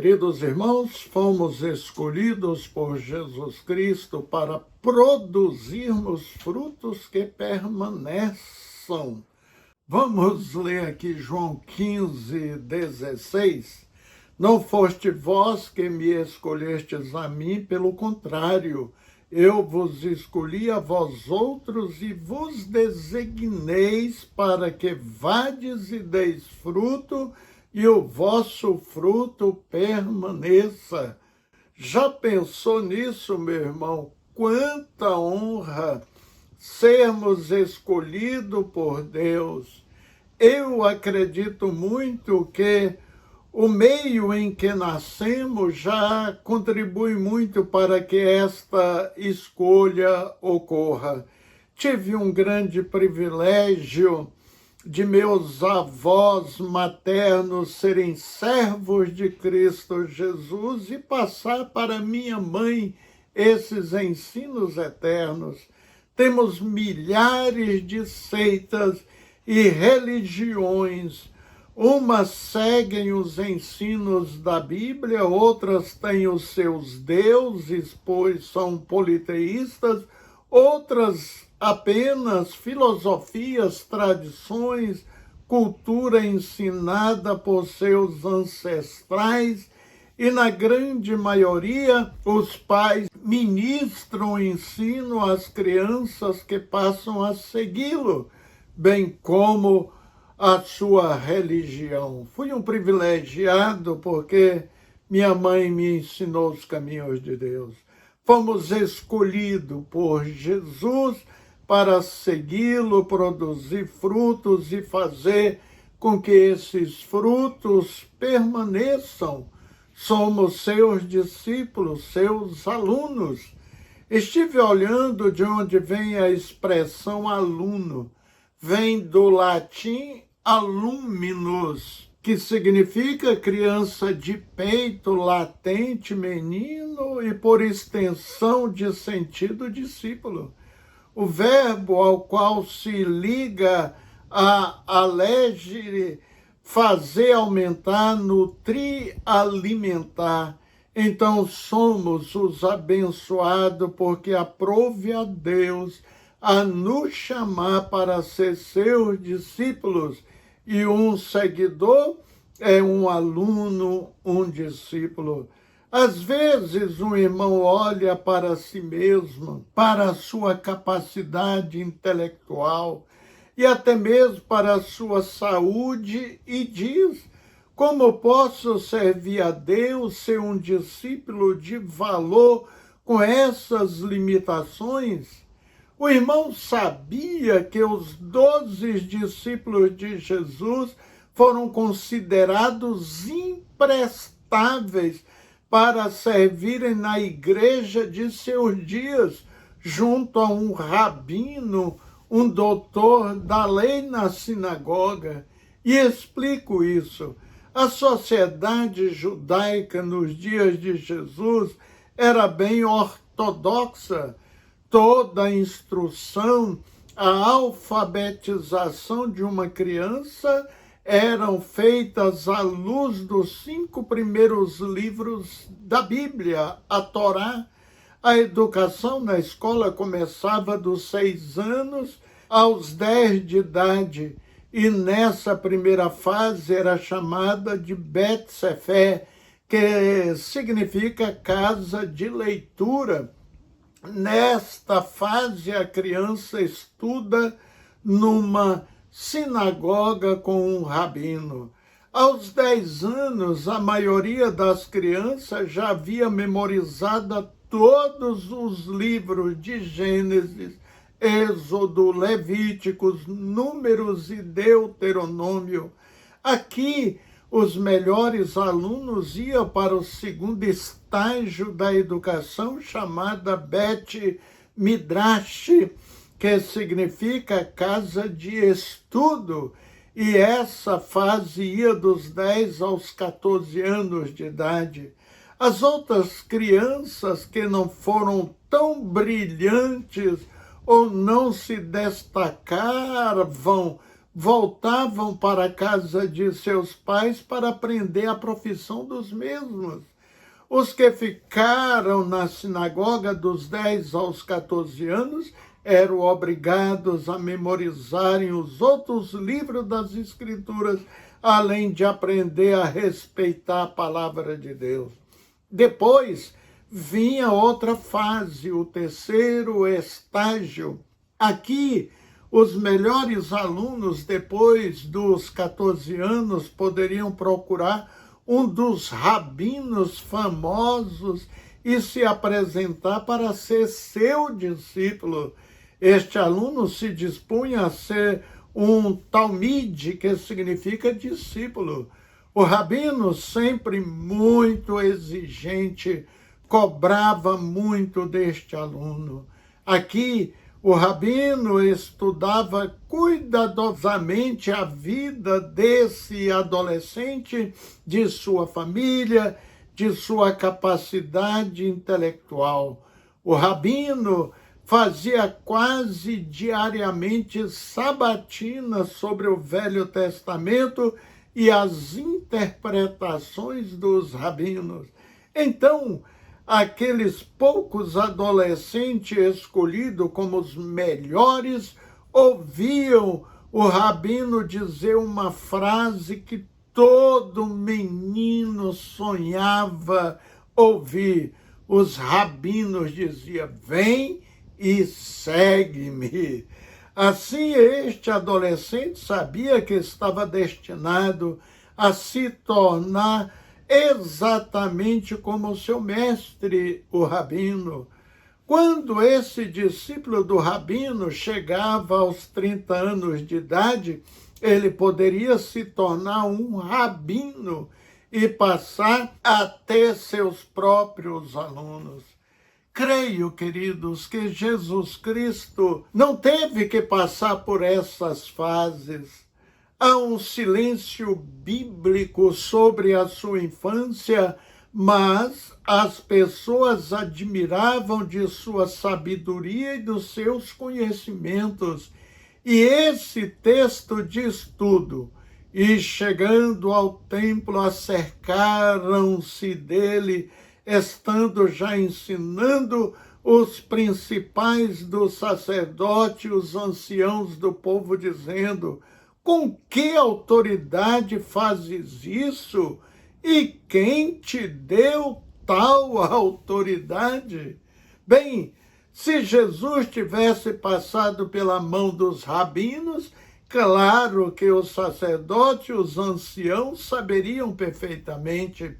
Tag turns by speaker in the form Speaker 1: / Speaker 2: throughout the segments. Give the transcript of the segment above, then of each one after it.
Speaker 1: Queridos irmãos, fomos escolhidos por Jesus Cristo para produzirmos frutos que permaneçam. Vamos ler aqui João 15:16. Não foste vós que me escolhestes a mim, pelo contrário, eu vos escolhi a vós outros e vos designeis para que vades e deis fruto, e o vosso fruto permaneça. Já pensou nisso, meu irmão? Quanta honra sermos escolhidos por Deus. Eu acredito muito que o meio em que nascemos já contribui muito para que esta escolha ocorra. Tive um grande privilégio de meus avós maternos serem servos de Cristo Jesus e passar para minha mãe esses ensinos eternos. Temos milhares de seitas e religiões. Umas seguem os ensinos da Bíblia, outras têm os seus deuses, pois são politeístas, outras apenas filosofias, tradições, cultura ensinada por seus ancestrais, e na grande maioria os pais ministram o ensino às crianças que passam a segui-lo, bem como a sua religião. Fui um privilegiado porque minha mãe me ensinou os caminhos de Deus. Fomos escolhidos por Jesus para segui-lo, produzir frutos e fazer com que esses frutos permaneçam. Somos seus discípulos, seus alunos. Estive olhando de onde vem a expressão aluno. Vem do latim aluminus, que significa criança de peito, latente, menino e, por extensão de sentido, discípulo. O verbo ao qual se liga a alegre, fazer aumentar, nutrir, alimentar. Então somos os abençoados, porque aprove a Deus a nos chamar para ser seus discípulos. E um seguidor é um aluno, um discípulo. Às vezes, um irmão olha para si mesmo, para a sua capacidade intelectual e até mesmo para a sua saúde e diz: como posso servir a Deus, ser um discípulo de valor com essas limitações? O irmão sabia que os 12 discípulos de Jesus foram considerados imprestáveis para servirem na igreja de seus dias, junto a um rabino, um doutor da lei na sinagoga. E explico isso. A sociedade judaica nos dias de Jesus era bem ortodoxa. Toda a instrução, a alfabetização de uma criança eram feitas à luz dos 5 primeiros livros da Bíblia, a Torá. A educação na escola começava dos 6 anos aos 10 de idade, e nessa primeira fase era chamada de Bet Sefer, que significa casa de leitura. Nesta fase, a criança estuda numa sinagoga com um rabino. Aos 10 anos, a maioria das crianças já havia memorizado todos os livros de Gênesis, Êxodo, Levíticos, Números e Deuteronômio. Aqui, os melhores alunos iam para o segundo estágio da educação, chamada Bet Midrash, que significa casa de estudo, e essa fase ia dos 10 aos 14 anos de idade. As outras crianças que não foram tão brilhantes ou não se destacavam voltavam para a casa de seus pais para aprender a profissão dos mesmos. Os que ficaram na sinagoga dos 10 aos 14 anos eram obrigados a memorizarem os outros livros das Escrituras, além de aprender a respeitar a palavra de Deus. Depois vinha outra fase, o terceiro estágio. Aqui, os melhores alunos, depois dos 14 anos, poderiam procurar um dos rabinos famosos e se apresentar para ser seu discípulo. Este aluno se dispunha a ser um talmide, que significa discípulo. O rabino, sempre muito exigente, cobrava muito deste aluno. Aqui, o rabino estudava cuidadosamente a vida desse adolescente, de sua família, de sua capacidade intelectual. O rabino fazia quase diariamente sabatinas sobre o Velho Testamento e as interpretações dos rabinos. Então, aqueles poucos adolescentes escolhidos como os melhores ouviam o rabino dizer uma frase que todo menino sonhava ouvir. Os rabinos diziam: vem e segue-me. Assim, este adolescente sabia que estava destinado a se tornar exatamente como seu mestre, o rabino. Quando esse discípulo do rabino chegava aos 30 anos de idade, ele poderia se tornar um rabino e passar a ter seus próprios alunos. Creio, queridos, que Jesus Cristo não teve que passar por essas fases. Há um silêncio bíblico sobre a sua infância, mas as pessoas admiravam de sua sabedoria e dos seus conhecimentos. E esse texto diz tudo. E chegando ao templo, acercaram-se dele, estando já ensinando os principais dos sacerdotes, os anciãos do povo, dizendo: com que autoridade fazes isso? E quem te deu tal autoridade? Bem, se Jesus tivesse passado pela mão dos rabinos, claro que os sacerdotes, os anciãos, saberiam perfeitamente.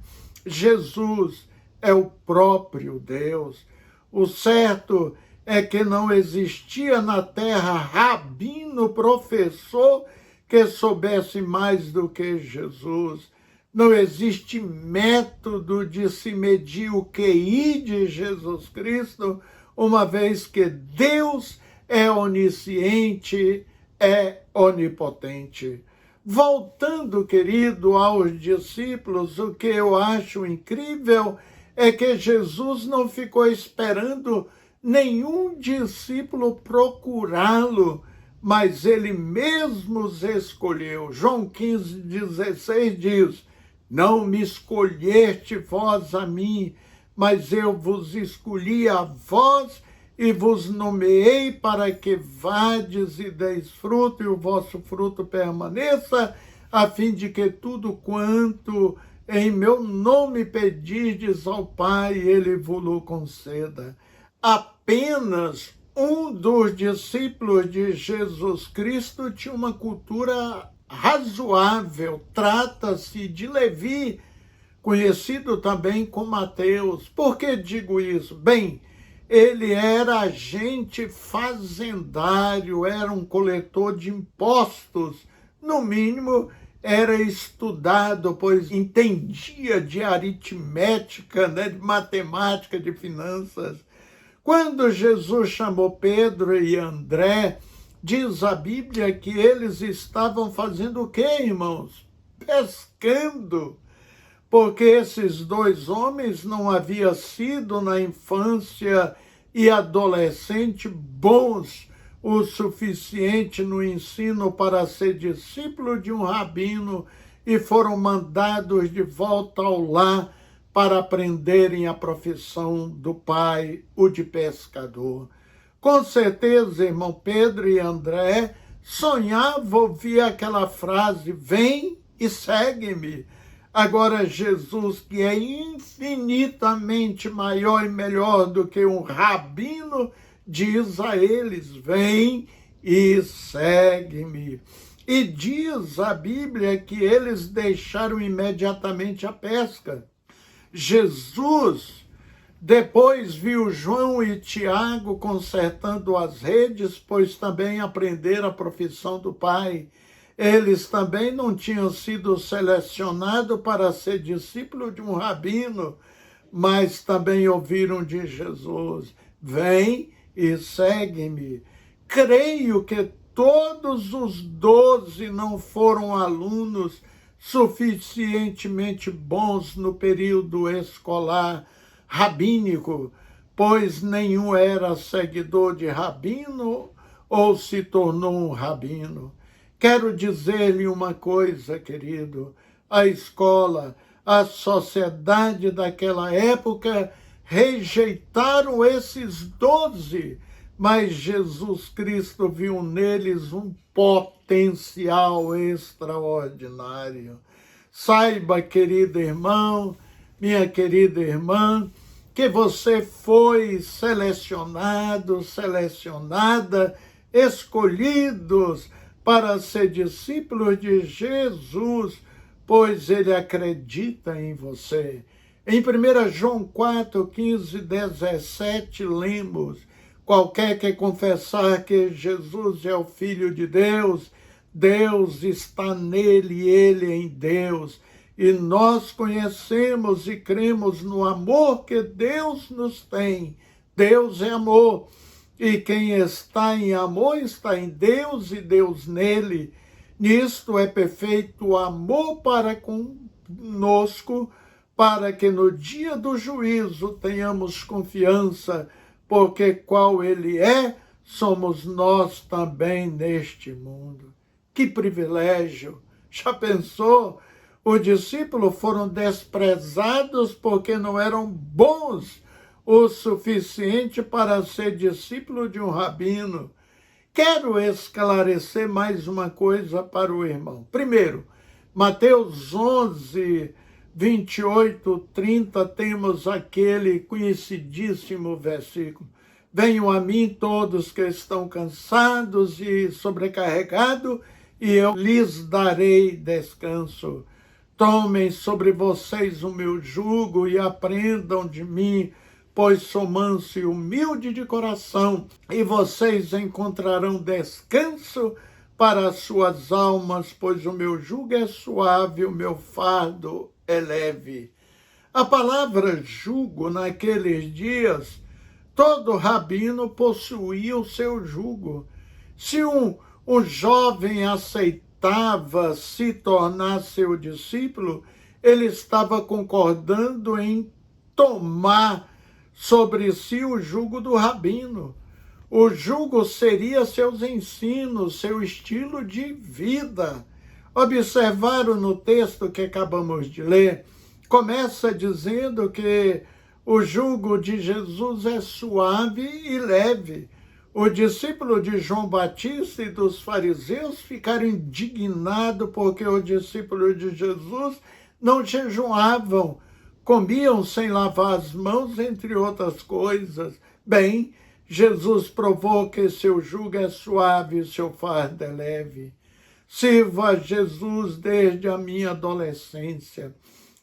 Speaker 1: Jesus é o próprio Deus. O certo é que não existia na terra rabino, professor, que soubesse mais do que Jesus. Não existe método de se medir o QI de Jesus Cristo, uma vez que Deus é onisciente, é onipotente. Voltando, querido, aos discípulos, o que eu acho incrível é que Jesus não ficou esperando nenhum discípulo procurá-lo, mas ele mesmo os escolheu. João 15:16 diz: não me escolheste vós a mim, mas eu vos escolhi a vós e vos nomeei para que vades e deis fruto, e o vosso fruto permaneça, a fim de que tudo quanto em meu nome pedirdes ao Pai, ele vos conceda. Apenas um dos discípulos de Jesus Cristo tinha uma cultura razoável. Trata-se de Levi, conhecido também como Mateus. Por que digo isso? Bem, ele era agente fazendário, era um coletor de impostos. No mínimo, era estudado, pois entendia de aritmética, de matemática, de finanças. Quando Jesus chamou Pedro e André, diz a Bíblia que eles estavam fazendo o quê, irmãos? Pescando. Porque esses dois homens não haviam sido na infância e adolescente bons o suficiente no ensino para ser discípulo de um rabino e foram mandados de volta ao lar para aprenderem a profissão do pai, o de pescador. Com certeza, irmão Pedro e André sonhavam ouvir aquela frase: vem e segue-me. Agora Jesus, que é infinitamente maior e melhor do que um rabino, diz a eles: vem e segue-me. E diz a Bíblia que eles deixaram imediatamente a pesca. Jesus depois viu João e Tiago consertando as redes, pois também aprenderam a profissão do Pai. Eles também não tinham sido selecionados para ser discípulo de um rabino, mas também ouviram de Jesus: vem e segue-me. Creio que todos os 12 não foram alunos suficientemente bons no período escolar rabínico, pois nenhum era seguidor de rabino ou se tornou um rabino. Quero dizer-lhe uma coisa, querido: a escola, a sociedade daquela época rejeitaram esses 12, mas Jesus Cristo viu neles um potencial extraordinário. Saiba, querido irmão, minha querida irmã, que você foi selecionado, selecionada, escolhidos para ser discípulos de Jesus, pois ele acredita em você. Em 1 João 4, 15, 17, lemos: qualquer que confessar que Jesus é o Filho de Deus, Deus está nele e ele em Deus. E nós conhecemos e cremos no amor que Deus nos tem. Deus é amor. E quem está em amor está em Deus e Deus nele. Nisto é perfeito o amor para conosco, para que no dia do juízo tenhamos confiança, porque qual ele é, somos nós também neste mundo. Que privilégio! Já pensou? Os discípulos foram desprezados porque não eram bons o suficiente para ser discípulo de um rabino. Quero esclarecer mais uma coisa para o irmão. Primeiro, Mateus 11, 28, 30, temos aquele conhecidíssimo versículo: venham a mim todos que estão cansados e sobrecarregados, e eu lhes darei descanso. Tomem sobre vocês o meu jugo e aprendam de mim, pois sou manso e humilde de coração, e vocês encontrarão descanso para as suas almas, pois o meu jugo é suave, o meu fardo é leve. A palavra jugo, naqueles dias, todo rabino possuía o seu jugo. Se um jovem aceitava se tornar seu discípulo, ele estava concordando em tomar sobre si o jugo do rabino. O jugo seria seus ensinos, seu estilo de vida. Observaram no texto que acabamos de ler, começa dizendo que o jugo de Jesus é suave e leve. O discípulo de João Batista e dos fariseus ficaram indignados porque os discípulos de Jesus não jejuavam, comiam sem lavar as mãos, entre outras coisas. Bem, Jesus provou que seu jugo é suave e seu fardo é leve. Sirvo a Jesus desde a minha adolescência.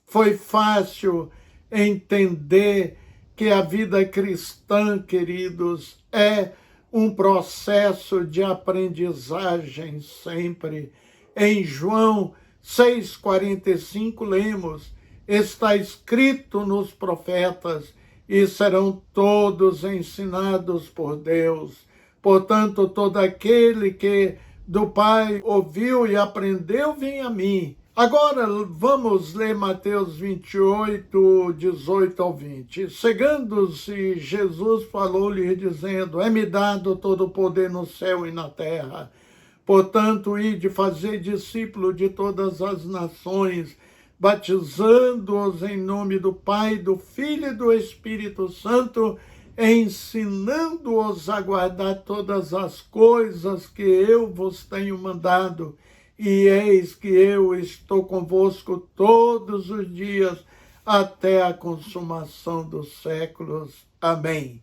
Speaker 1: Foi fácil entender que a vida cristã, queridos, é um processo de aprendizagem sempre. Em João 6,45 lemos: está escrito nos profetas, e serão todos ensinados por Deus. Portanto, todo aquele que do Pai ouviu e aprendeu, vem a mim. Agora vamos ler Mateus 28, 18 ao 20. Chegando-se, Jesus falou-lhe, dizendo: É-me dado todo o poder no céu e na terra. Portanto, ide fazer discípulo de todas as nações, batizando-os em nome do Pai, do Filho e do Espírito Santo, ensinando-os a guardar todas as coisas que eu vos tenho mandado. E eis que eu estou convosco todos os dias, até a consumação dos séculos. Amém.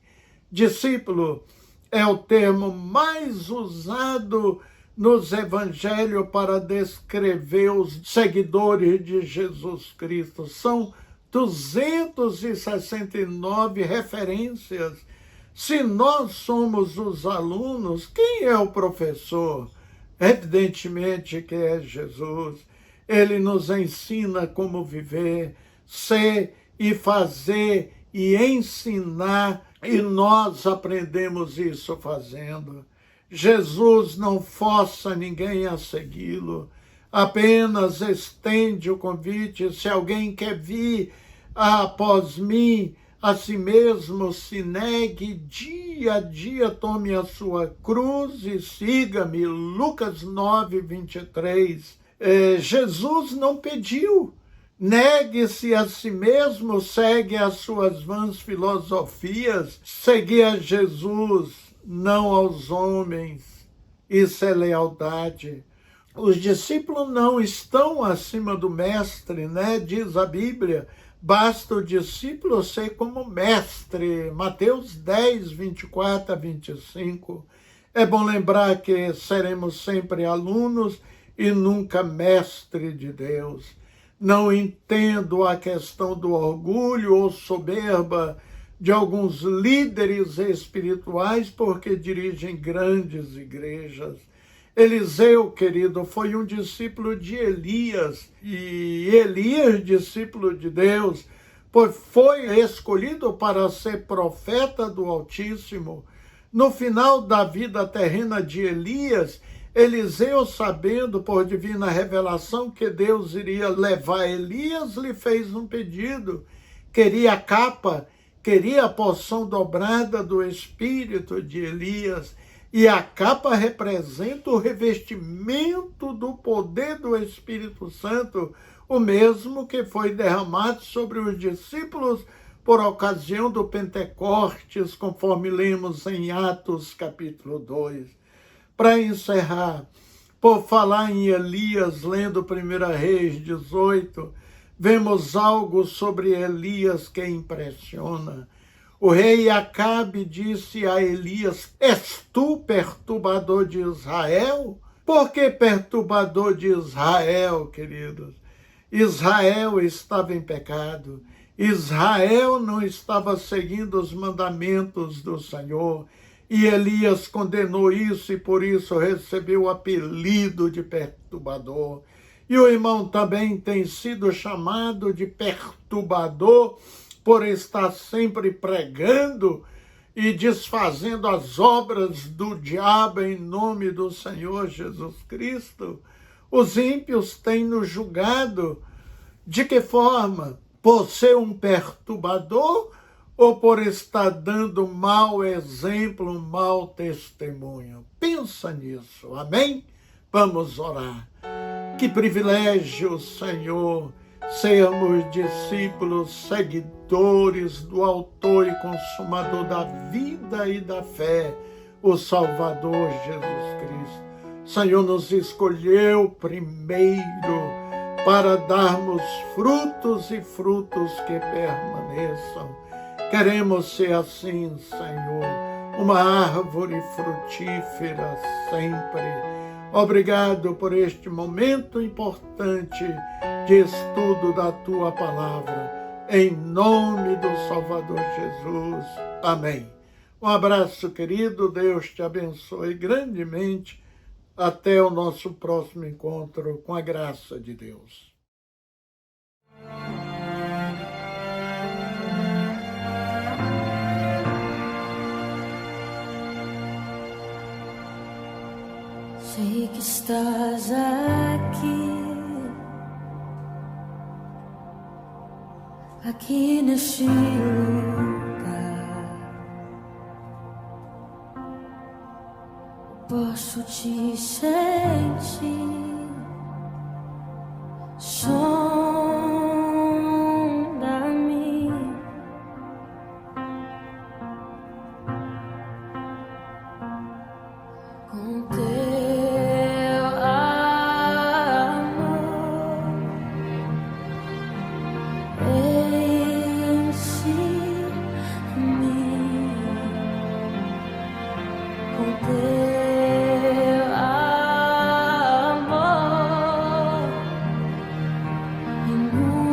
Speaker 1: Discípulo é o termo mais usado nos evangelhos para descrever os seguidores de Jesus Cristo. São 269 referências. Se nós somos os alunos, quem é o professor? Evidentemente que é Jesus. Ele nos ensina como viver, ser e fazer e ensinar, e nós aprendemos isso fazendo. Jesus não força ninguém a segui-lo, apenas estende o convite. Se alguém quer vir após mim, a si mesmo se negue, dia a dia tome a sua cruz e siga-me. Lucas 9, 23. Jesus não pediu. Negue-se a si mesmo, segue as suas vãs filosofias. Seguir a Jesus, não aos homens. Isso é lealdade. Os discípulos não estão acima do mestre, né? Diz a Bíblia. Basta o discípulo ser como mestre. Mateus 10, 24 a 25. É bom lembrar que seremos sempre alunos e nunca mestre de Deus. Não entendo a questão do orgulho ou soberba de alguns líderes espirituais porque dirigem grandes igrejas. Eliseu, querido, foi um discípulo de Elias, e Elias, discípulo de Deus, foi escolhido para ser profeta do Altíssimo. No final da vida terrena de Elias, Eliseu, sabendo por divina revelação que Deus iria levar Elias, lhe fez um pedido. Queria a capa, queria a porção dobrada do espírito de Elias. E a capa representa o revestimento do poder do Espírito Santo, o mesmo que foi derramado sobre os discípulos por ocasião do Pentecostes, conforme lemos em Atos capítulo 2. Para encerrar, por falar em Elias, lendo 1 Reis 18, vemos algo sobre Elias que impressiona. O rei Acabe disse a Elias: És tu perturbador de Israel? Por que perturbador de Israel, queridos? Israel estava em pecado. Israel não estava seguindo os mandamentos do Senhor. E Elias condenou isso e por isso recebeu o apelido de perturbador. E o irmão também tem sido chamado de perturbador por estar sempre pregando e desfazendo as obras do diabo em nome do Senhor Jesus Cristo. Os ímpios têm nos julgado. De que forma? Por ser um perturbador ou por estar dando mau exemplo, um mau testemunho? Pensa nisso, amém? Vamos orar. Que privilégio, Senhor, sermos discípulos, seguidores do autor e consumador da vida e da fé, o Salvador Jesus Cristo. Senhor, nos escolheu primeiro para darmos frutos e frutos que permaneçam. Queremos ser assim, Senhor, uma árvore frutífera sempre. Obrigado por este momento importante de estudo da Tua Palavra. Em nome do Salvador Jesus. Amém. Um abraço, querido. Deus te abençoe grandemente. Até o nosso próximo encontro, com a graça de Deus.
Speaker 2: Sei que estás aqui aqui neste lugar. Posso te sentir, sonda-me, com teu amor, enche-me, com teu amor, inunda-me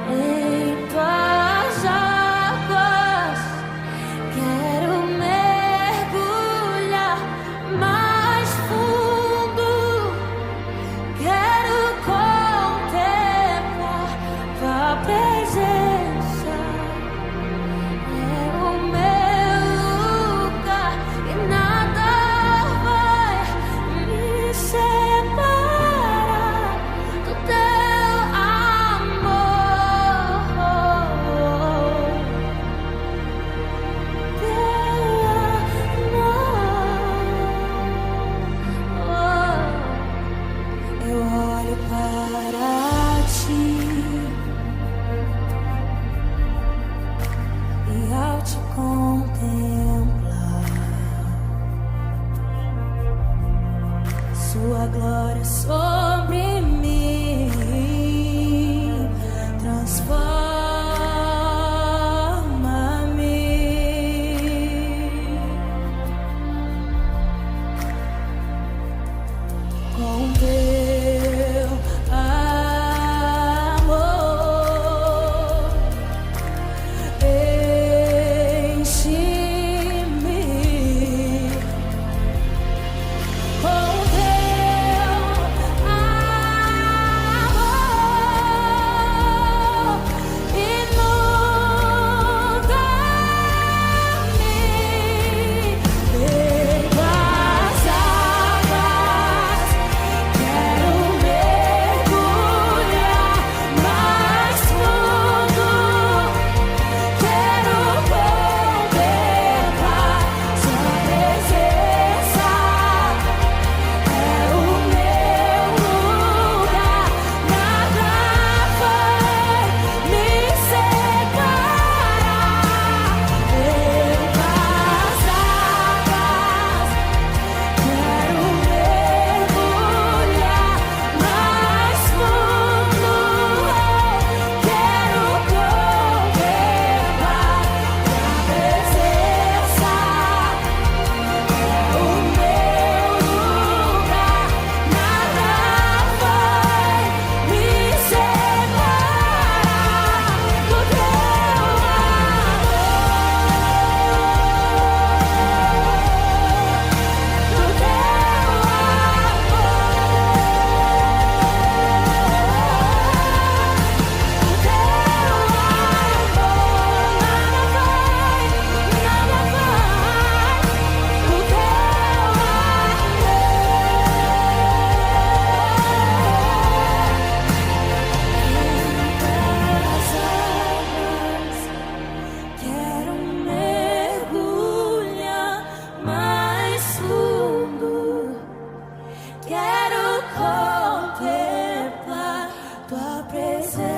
Speaker 2: em tuas águas. Quero mergulhar mais fundo, quero contemplar tua presença. É o meu lugar e nada vai me separar do teu amor. Eu olho para ti e ao te contemplar, sua glória sobre mim transforma-me. Com teu amor, enche-me, com teu amor, inunda-me em tuas águas. Quero mergulhar mais fundo, quero contemplar sua presença. É o meu lugar, nada vai me separar. Em tuas águas, quero mergulhar mais fundo, quero contemplar tua presença. É o meu lugar, nada vai me separar do teu quero mergulhar mais fundo, quero contemplar tua presença.